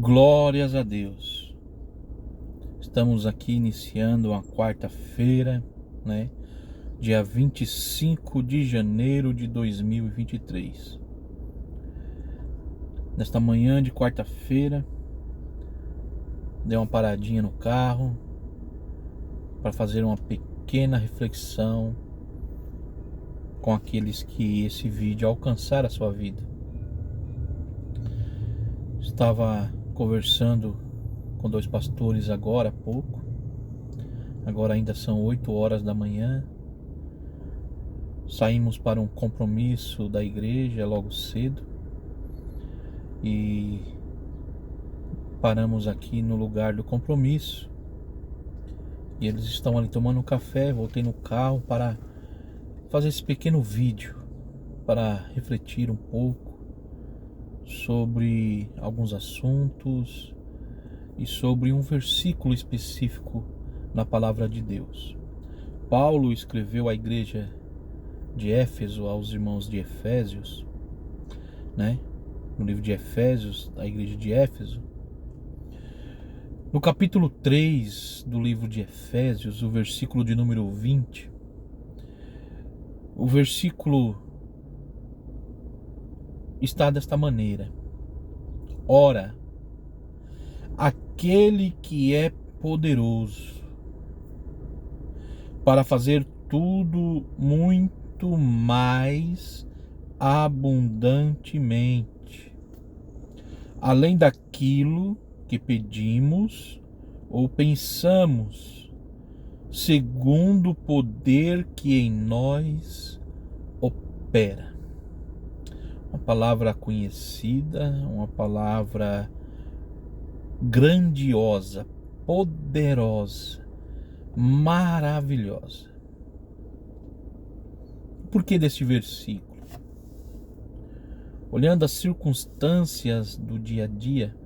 Glórias a Deus. Estamos aqui iniciando uma quarta-feira, né? Dia 25 de janeiro de 2023. Nesta manhã de quarta-feira, dei uma paradinha no carro para fazer uma pequena reflexão com aqueles que esse vídeo alcançar a sua vida. Estava conversando com dois pastores agora há pouco. Agora ainda são 8 horas da manhã. Saímos para um compromisso da igreja logo cedo e paramos aqui no lugar do compromisso. E eles estão ali tomando um café. Voltei no carro para fazer esse pequeno vídeo para refletir um pouco sobre alguns assuntos e sobre um versículo específico na palavra de Deus. Paulo escreveu à igreja de Éfeso, aos irmãos de Efésios, né? No livro de Efésios, a igreja de Éfeso. No capítulo 3 do livro de Efésios, o versículo de número 20, o versículo está desta maneira: Ora, aquele que é poderoso para fazer tudo muito mais abundantemente, além daquilo que pedimos ou pensamos, segundo o poder que em nós opera. Uma palavra conhecida, uma palavra grandiosa, poderosa, maravilhosa. Por que deste versículo? Olhando as circunstâncias do dia a dia,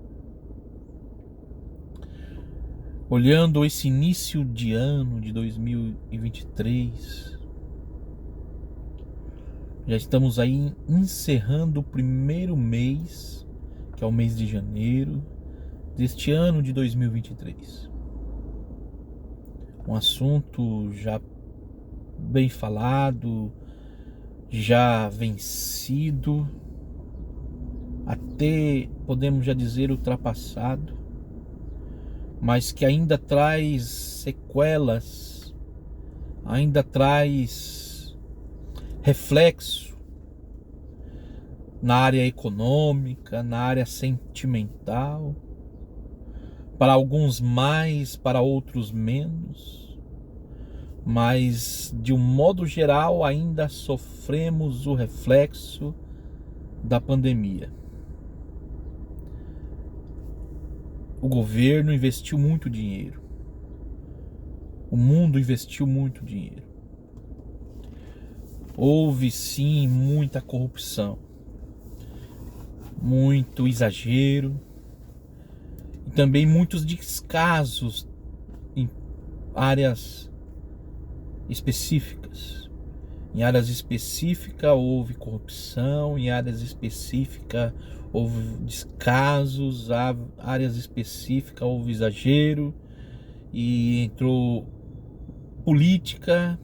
olhando esse início de ano de 2023, já estamos aí encerrando o primeiro mês, que é o mês de janeiro deste ano de 2023. Um assunto já bem falado, já vencido, até podemos já dizer ultrapassado, mas que ainda traz sequelas, ainda traz reflexo na área econômica, na área sentimental, para alguns mais, para outros menos, mas de um modo geral ainda sofremos o reflexo da pandemia. O governo investiu muito dinheiro, o mundo investiu muito dinheiro. Houve sim muita corrupção, muito exagero e também muitos descasos em áreas específicas. Em áreas específicas houve corrupção, em áreas específicas houve descasos, áreas específicas houve exagero e entrou política.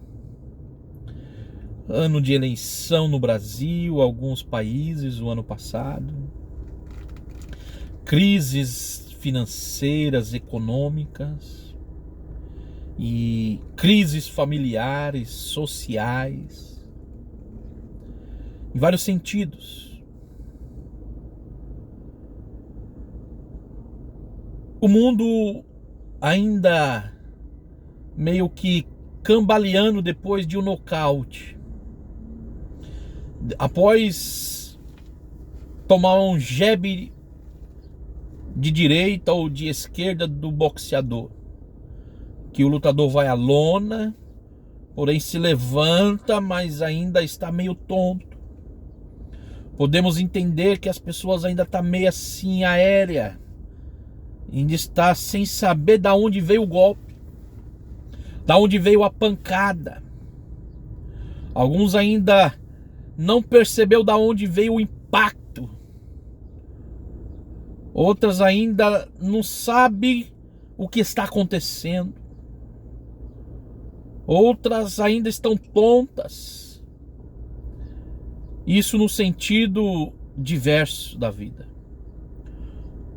Ano de eleição no Brasil, alguns países, o ano passado. Crises financeiras, econômicas e crises familiares, sociais, em vários sentidos. O mundo ainda meio que cambaleando depois de um nocaute. Após tomar um jab de direita ou de esquerda do boxeador, que o lutador vai à lona, porém se levanta, mas ainda está meio tonto. Podemos entender que as pessoas ainda estão meio assim aérea, ainda está sem saber da onde veio o golpe, da onde veio a pancada. Alguns ainda não percebeu da onde veio o impacto Outras ainda não sabem o que está acontecendo. Outras ainda estão tontas. Isso no sentido diverso da vida.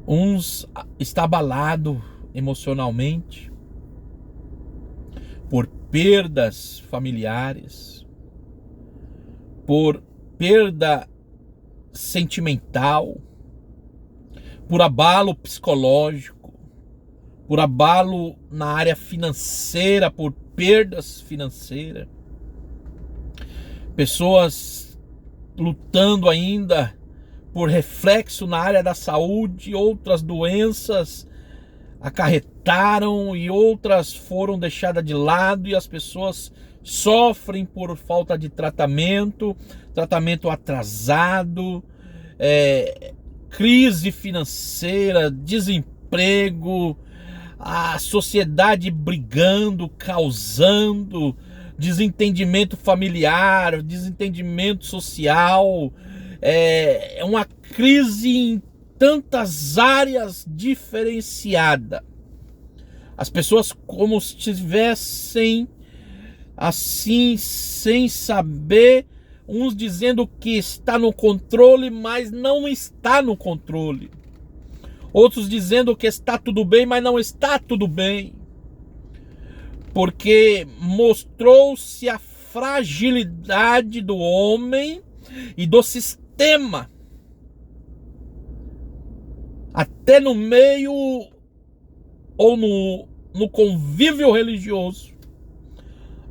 Uns está abalado emocionalmente por perdas familiares, por perda sentimental, por abalo psicológico, por abalo na área financeira, por perdas financeiras. Pessoas lutando ainda por reflexo na área da saúde, outras doenças acarretaram e outras foram deixadas de lado, e as pessoas sofrem por falta de tratamento atrasado, crise financeira, desemprego, a sociedade brigando, causando desentendimento familiar, desentendimento social. É uma crise em tantas áreas diferenciadas. As pessoas como se estivessem assim, sem saber, uns dizendo que está no controle, mas não está no controle. Outros dizendo que está tudo bem, mas não está tudo bem. Porque mostrou-se a fragilidade do homem e do sistema. Até no meio ou no convívio religioso,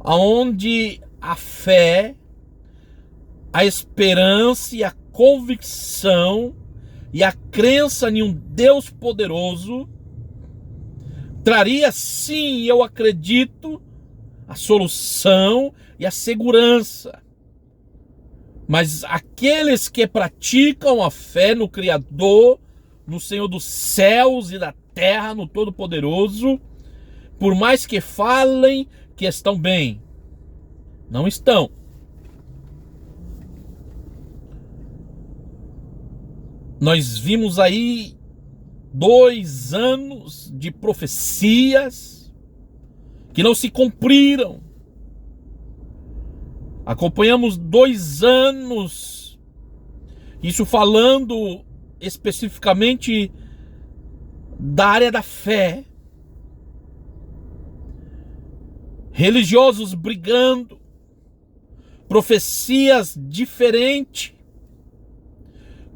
onde a fé, a esperança e a convicção e a crença em um Deus poderoso traria, sim, eu acredito, a solução e a segurança. Mas aqueles que praticam a fé no Criador, no Senhor dos céus e da terra, no Todo-Poderoso, por mais que falem que estão bem, não estão. Nós vimos aí 2 anos de profecias que não se cumpriram. Acompanhamos 2 anos, isso falando especificamente da área da fé. Religiosos brigando, profecias diferentes,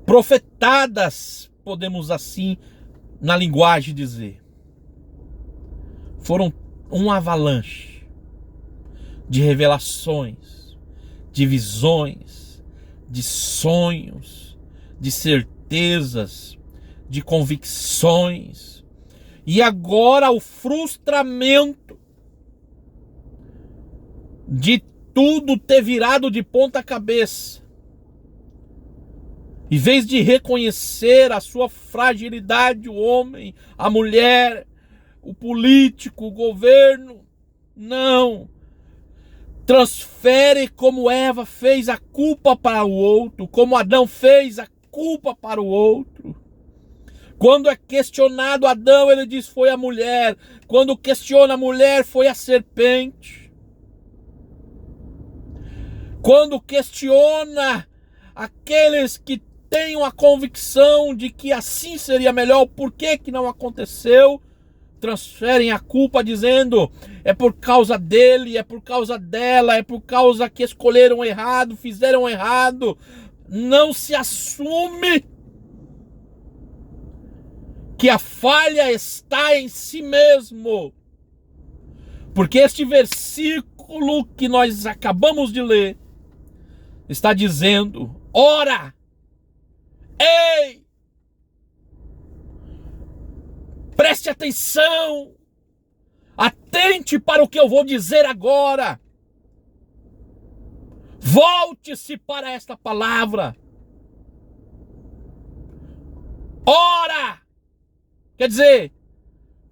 profetadas, podemos assim, na linguagem dizer. Foram um avalanche de revelações, de visões, de sonhos, de certezas, de convicções. E agora o frustramento de tudo ter virado de ponta cabeça. Em vez de reconhecer a sua fragilidade, o homem, a mulher, o político, o governo, não. Transfere, como Eva fez, a culpa para o outro, como Adão fez a culpa para o outro. Quando é questionado Adão, ele diz foi a mulher. Quando questiona a mulher, foi a serpente. Quando questiona aqueles que têm a convicção de que assim seria melhor, por que não aconteceu? Transferem a culpa dizendo é por causa dele, é por causa dela, é por causa que escolheram errado, fizeram errado. Não se assume que a falha está em si mesmo. Porque este versículo que nós acabamos de ler está dizendo: ora, ei, preste atenção, atente para o que eu vou dizer agora. Volte-se para esta palavra. Ora, quer dizer,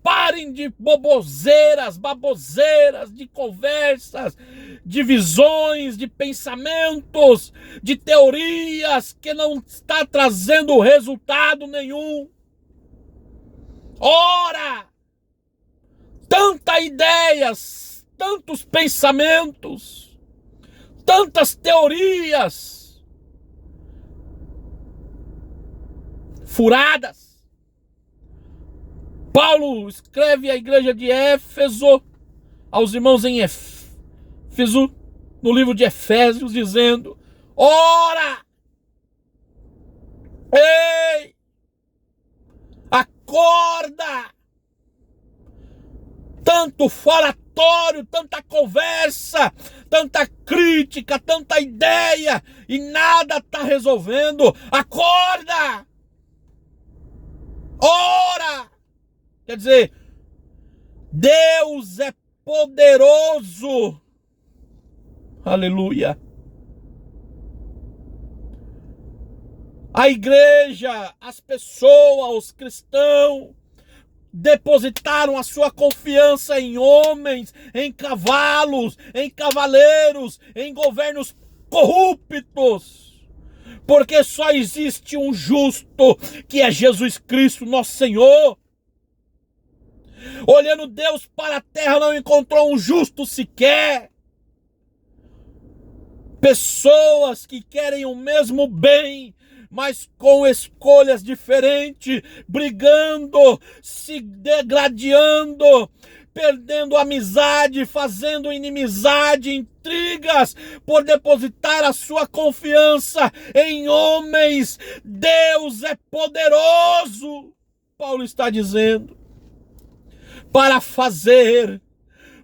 parem de baboseiras, de conversas, de visões, de pensamentos, de teorias que não está trazendo resultado nenhum. Ora! Tantas ideias, tantos pensamentos, tantas teorias furadas. Paulo escreve à igreja de Éfeso, aos irmãos em Éfeso, no livro de Efésios, dizendo: ora! Ei! Acorda! Tanto falatório, tanta conversa, tanta crítica, tanta ideia e nada está resolvendo. Acorda! Ora! Quer dizer, Deus é poderoso. Aleluia. A igreja, as pessoas, os cristãos, depositaram a sua confiança em homens, em cavalos, em cavaleiros, em governos corruptos. Porque só existe um justo, que é Jesus Cristo, nosso Senhor. Olhando Deus para a terra, não encontrou um justo sequer. Pessoas que querem o mesmo bem, mas com escolhas diferentes, brigando, se degradando, perdendo amizade, fazendo inimizade, intrigas, por depositar a sua confiança em homens. Deus é poderoso, Paulo está dizendo, para fazer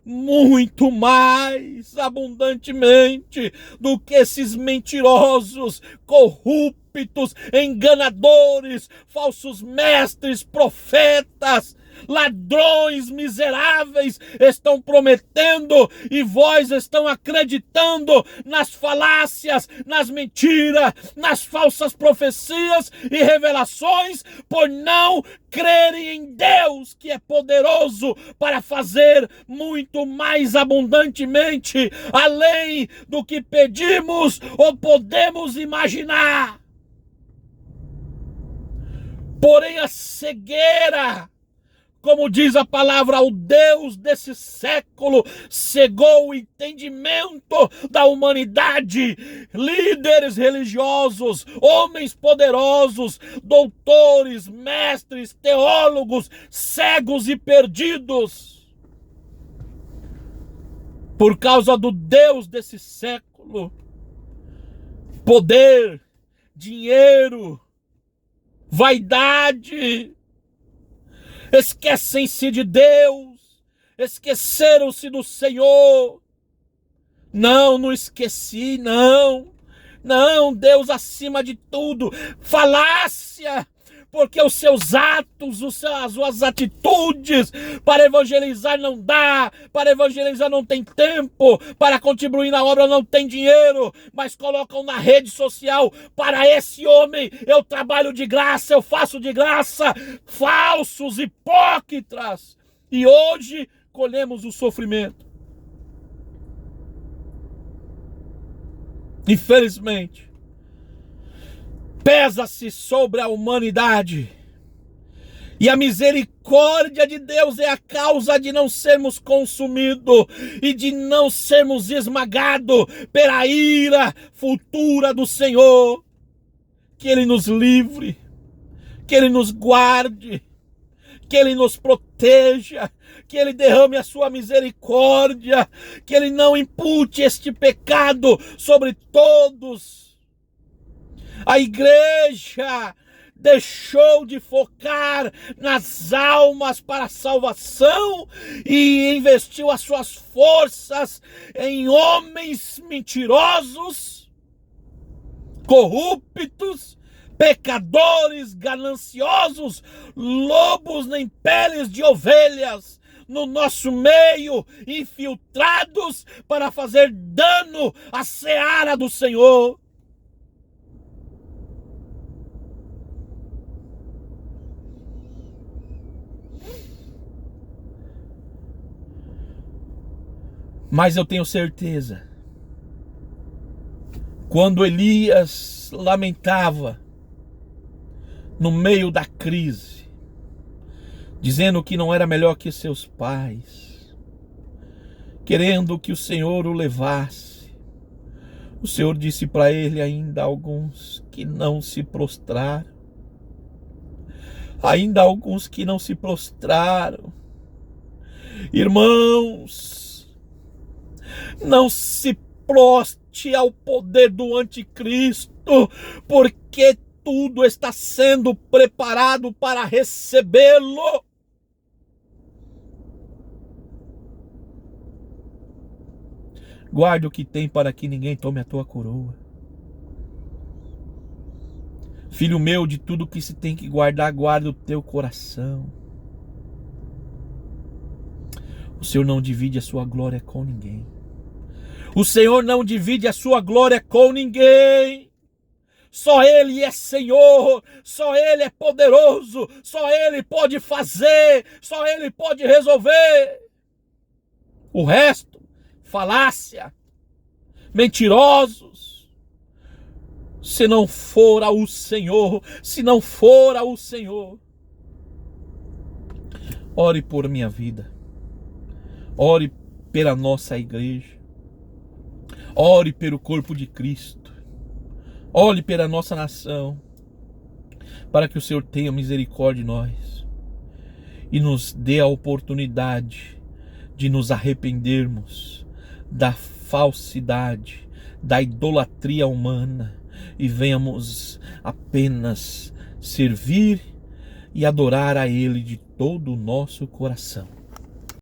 muito mais abundantemente do que esses mentirosos, corruptos, enganadores, falsos mestres, profetas, ladrões miseráveis estão prometendo, e vós estão acreditando nas falácias, nas mentiras, nas falsas profecias e revelações, por não crerem em Deus, que é poderoso para fazer muito mais abundantemente, além do que pedimos ou podemos imaginar. Porém, a cegueira, como diz a palavra, o Deus desse século cegou o entendimento da humanidade. Líderes religiosos, homens poderosos, doutores, mestres, teólogos, cegos e perdidos. Por causa do Deus desse século, poder, dinheiro, vaidade, esquecem-se de Deus, esqueceram-se do Senhor. Não esqueci, não, Deus acima de tudo. Falácia, porque os seus atos, as suas atitudes para evangelizar não dá, para evangelizar não tem tempo, para contribuir na obra não tem dinheiro, mas colocam na rede social: para esse homem eu trabalho de graça, eu faço de graça. Falsos, hipócritas. E hoje colhemos o sofrimento. Infelizmente, pesa-se sobre a humanidade, e a misericórdia de Deus é a causa de não sermos consumidos e de não sermos esmagados pela ira futura do Senhor. Que Ele nos livre, que Ele nos guarde, que Ele nos proteja, que Ele derrame a sua misericórdia, que Ele não impute este pecado sobre todos. A igreja deixou de focar nas almas para a salvação e investiu as suas forças em homens mentirosos, corruptos, pecadores, gananciosos, lobos em peles de ovelhas, no nosso meio, infiltrados para fazer dano à seara do Senhor. Mas eu tenho certeza, quando Elias lamentava no meio da crise, dizendo que não era melhor que seus pais, querendo que o Senhor o levasse. O Senhor disse para ele: ainda há alguns que não se prostraram. Ainda há alguns que não se prostraram. Irmãos, não se proste ao poder do anticristo, porque tudo está sendo preparado para recebê-lo. Guarda o que tem para que ninguém tome a tua coroa. Filho meu, de tudo que se tem que guardar, guarda o teu coração. O Senhor não divide a sua glória com ninguém. O Senhor não divide a sua glória com ninguém. Só Ele é Senhor, só Ele é poderoso, só Ele pode fazer, só Ele pode resolver. O resto, falácia, mentirosos. Se não for ao Senhor, se não for ao Senhor, ore por minha vida, ore pela nossa igreja, ore pelo corpo de Cristo, ore pela nossa nação, para que o Senhor tenha misericórdia de nós e nos dê a oportunidade de nos arrependermos da falsidade, da idolatria humana, e venhamos apenas servir e adorar a Ele de todo o nosso coração.